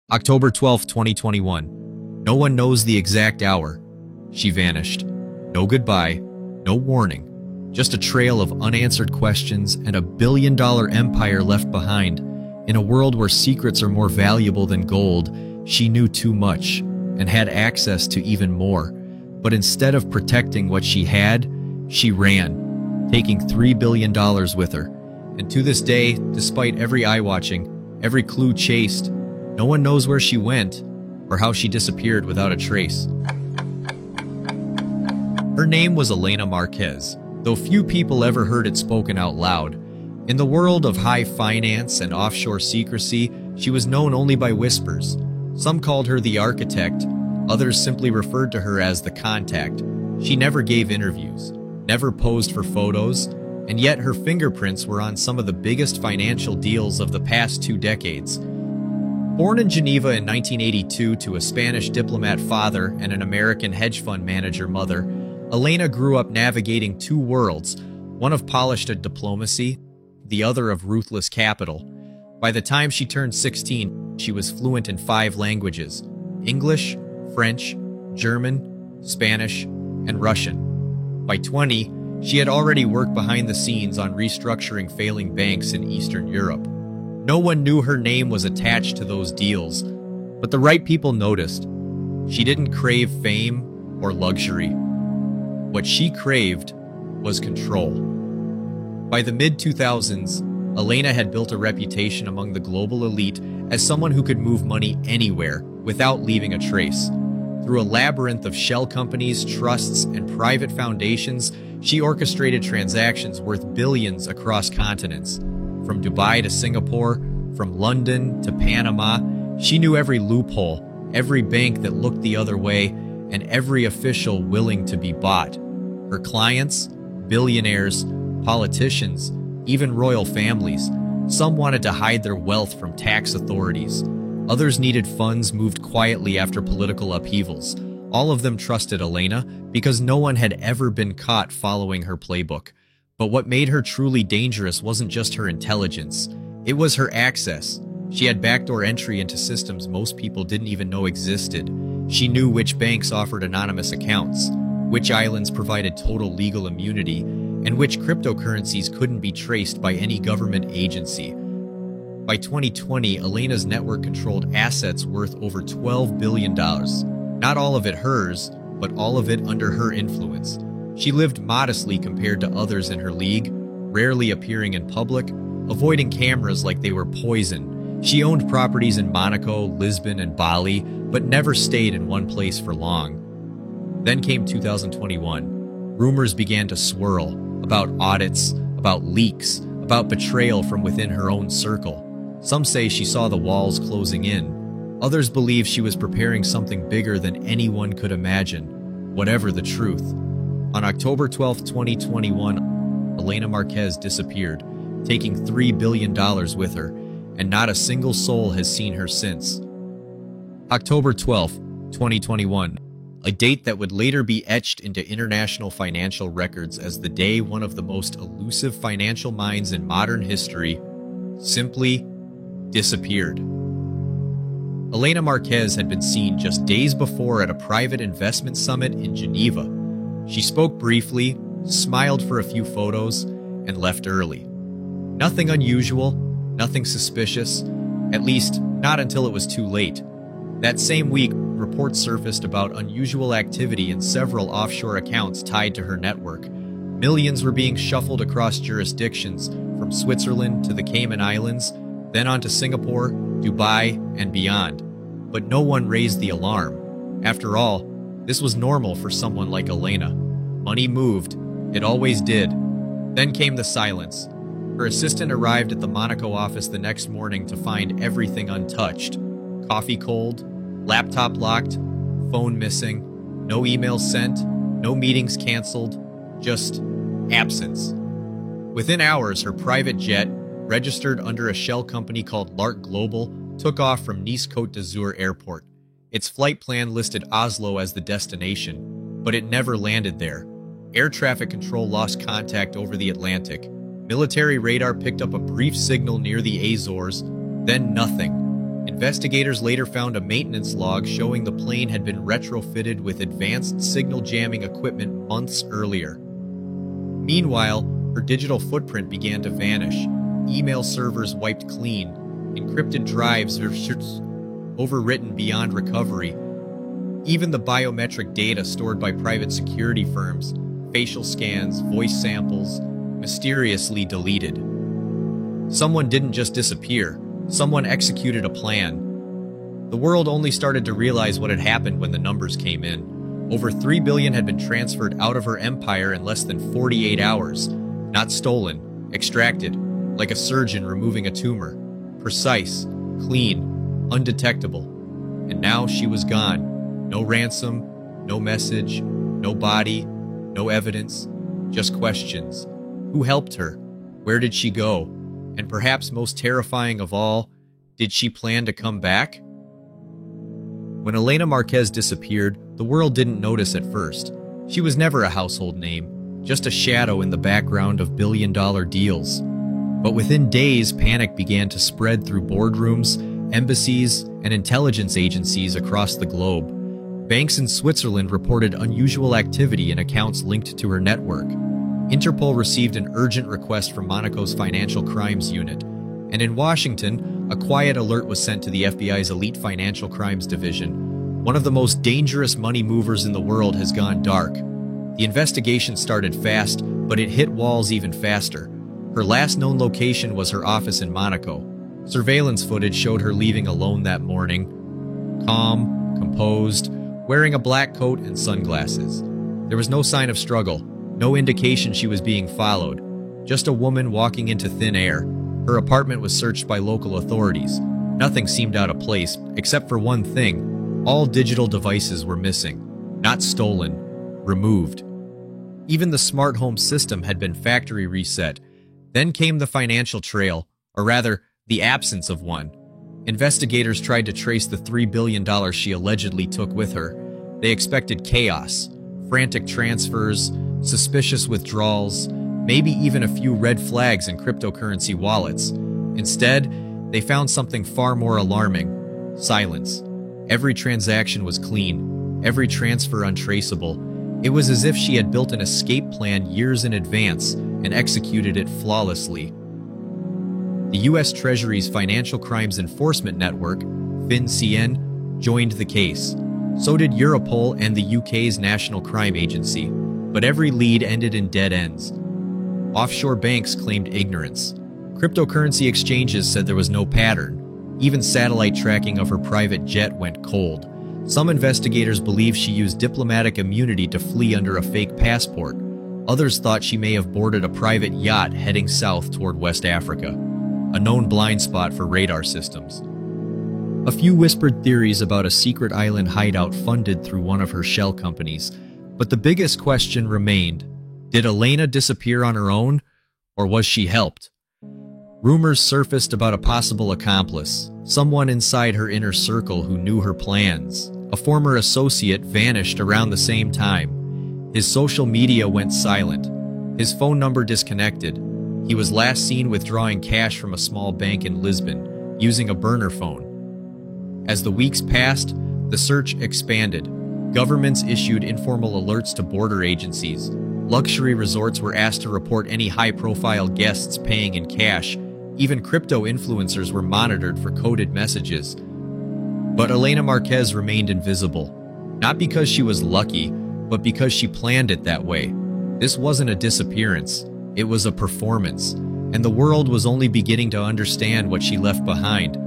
October 12, 2021. No one knows the exact hour. She vanished. No goodbye, no warning. Just a trail of unanswered questions and a billion-dollar empire left behind. In a world where secrets are more valuable than gold, she knew too much and had access to even more. But instead of protecting what she had, she ran, taking $3 billion with her. And to this day, despite every eye-watching, every clue chased, no one knows where she went or how she disappeared without a trace. Her name was Elena Marquez, though few people ever heard it spoken out loud. In the world of high finance and offshore secrecy, she was known only by whispers. Some called her the architect, others simply referred to her as the contact. She never gave interviews, never posed for photos, and yet her fingerprints were on some of the biggest financial deals of the past 2 decades. Born in Geneva in 1982 to a Spanish diplomat father and an American hedge fund manager mother, Elena grew up navigating 2 worlds, one of polished diplomacy, the other of ruthless capital. By the time she turned 16, she was fluent in 5 languages: English, French, German, Spanish, and Russian. By 20, she had already worked behind the scenes on restructuring failing banks in Eastern Europe. No one knew her name was attached to those deals, but the right people noticed. She didn't crave fame or luxury. What she craved was control. By the mid-2000s, Elena had built a reputation among the global elite as someone who could move money anywhere without leaving a trace. Through a labyrinth of shell companies, trusts, and private foundations, she orchestrated transactions worth billions across continents. From Dubai to Singapore, from London to Panama, she knew every loophole, every bank that looked the other way, and every official willing to be bought. Her clients, billionaires, politicians, even royal families. Some wanted to hide their wealth from tax authorities. Others needed funds moved quietly after political upheavals. All of them trusted Elena because no one had ever been caught following her playbook. But what made her truly dangerous wasn't just her intelligence. It was her access. She had backdoor entry into systems most people didn't even know existed. She knew which banks offered anonymous accounts, which islands provided total legal immunity, and which cryptocurrencies couldn't be traced by any government agency. By 2020, Elena's network controlled assets worth over $12 billion. Not all of it hers, but all of it under her influence. She lived modestly compared to others in her league, rarely appearing in public, avoiding cameras like they were poison. She owned properties in Monaco, Lisbon, and Bali, but never stayed in one place for long. Then came 2021. Rumors began to swirl about audits, about leaks, about betrayal from within her own circle. Some say she saw the walls closing in. Others believe she was preparing something bigger than anyone could imagine, whatever the truth. On October 12, 2021, Elena Marquez disappeared, taking $3 billion with her, and not a single soul has seen her since. October 12, 2021, a date that would later be etched into international financial records as the day one of the most elusive financial minds in modern history simply disappeared. Elena Marquez had been seen just days before at a private investment summit in Geneva. She spoke briefly, smiled for a few photos, and left early. Nothing unusual, nothing suspicious, at least not until it was too late. That same week, reports surfaced about unusual activity in several offshore accounts tied to her network. Millions were being shuffled across jurisdictions, from Switzerland to the Cayman Islands, then on to Singapore, Dubai, and beyond. But no one raised the alarm. After all, this was normal for someone like Elena. Money moved. It always did. Then came the silence. Her assistant arrived at the Monaco office the next morning to find everything untouched. Coffee cold, laptop locked, phone missing, no emails sent, no meetings canceled, just absence. Within hours, her private jet, registered under a shell company called Lark Global, took off from Nice-Côte d'Azur Airport. Its flight plan listed Oslo as the destination, but it never landed there. Air traffic control lost contact over the Atlantic. Military radar picked up a brief signal near the Azores, then nothing. Investigators later found a maintenance log showing the plane had been retrofitted with advanced signal jamming equipment months earlier. Meanwhile, her digital footprint began to vanish, email servers wiped clean, encrypted drives overwritten beyond recovery. Even the biometric data stored by private security firms, facial scans, voice samples, mysteriously deleted. Someone didn't just disappear. Someone executed a plan. The world only started to realize what had happened when the numbers came in. Over $3 billion had been transferred out of her empire in less than 48 hours. Not stolen, extracted, like a surgeon removing a tumor. Precise, clean, undetectable. And now she was gone. No ransom, no message, no body, no evidence, just questions. Who helped her? Where did she go? And perhaps most terrifying of all, did she plan to come back? When Elena Marquez disappeared, the world didn't notice at first. She was never a household name, just a shadow in the background of billion-dollar deals. But within days, panic began to spread through boardrooms, embassies, and intelligence agencies across the globe. Banks in Switzerland reported unusual activity in accounts linked to her network. Interpol received an urgent request from Monaco's Financial Crimes Unit, and in Washington, a quiet alert was sent to the FBI's Elite Financial Crimes Division. One of the most dangerous money movers in the world has gone dark. The investigation started fast, but it hit walls even faster. Her last known location was her office in Monaco. Surveillance footage showed her leaving alone that morning, calm, composed, wearing a black coat and sunglasses. There was no sign of struggle, no indication she was being followed, just a woman walking into thin air. Her apartment was searched by local authorities. Nothing seemed out of place, except for one thing. All digital devices were missing. Not stolen, removed. Even the smart home system had been factory reset. Then came the financial trail, or rather, the absence of one. Investigators tried to trace the $3 billion she allegedly took with her. They expected chaos, frantic transfers, suspicious withdrawals, maybe even a few red flags in cryptocurrency wallets. Instead, they found something far more alarming: silence. Every transaction was clean, every transfer untraceable. It was as if she had built an escape plan years in advance and executed it flawlessly. The U.S. Treasury's Financial Crimes Enforcement Network, FinCEN, joined the case. So did Europol and the UK's National Crime Agency. But every lead ended in dead ends. Offshore banks claimed ignorance. Cryptocurrency exchanges said there was no pattern. Even satellite tracking of her private jet went cold. Some investigators believe she used diplomatic immunity to flee under a fake passport. Others thought she may have boarded a private yacht heading south toward West Africa, a known blind spot for radar systems. A few whispered theories about a secret island hideout funded through one of her shell companies. But the biggest question remained: did Elena disappear on her own, or was she helped? Rumors surfaced about a possible accomplice, someone inside her inner circle who knew her plans. A former associate vanished around the same time. His social media went silent. His phone number disconnected. He was last seen withdrawing cash from a small bank in Lisbon, using a burner phone. As the weeks passed, the search expanded. Governments issued informal alerts to border agencies. Luxury resorts were asked to report any high-profile guests paying in cash. Even crypto influencers were monitored for coded messages. But Elena Marquez remained invisible. Not because she was lucky, but because she planned it that way. This wasn't a disappearance. It was a performance. And the world was only beginning to understand what she left behind.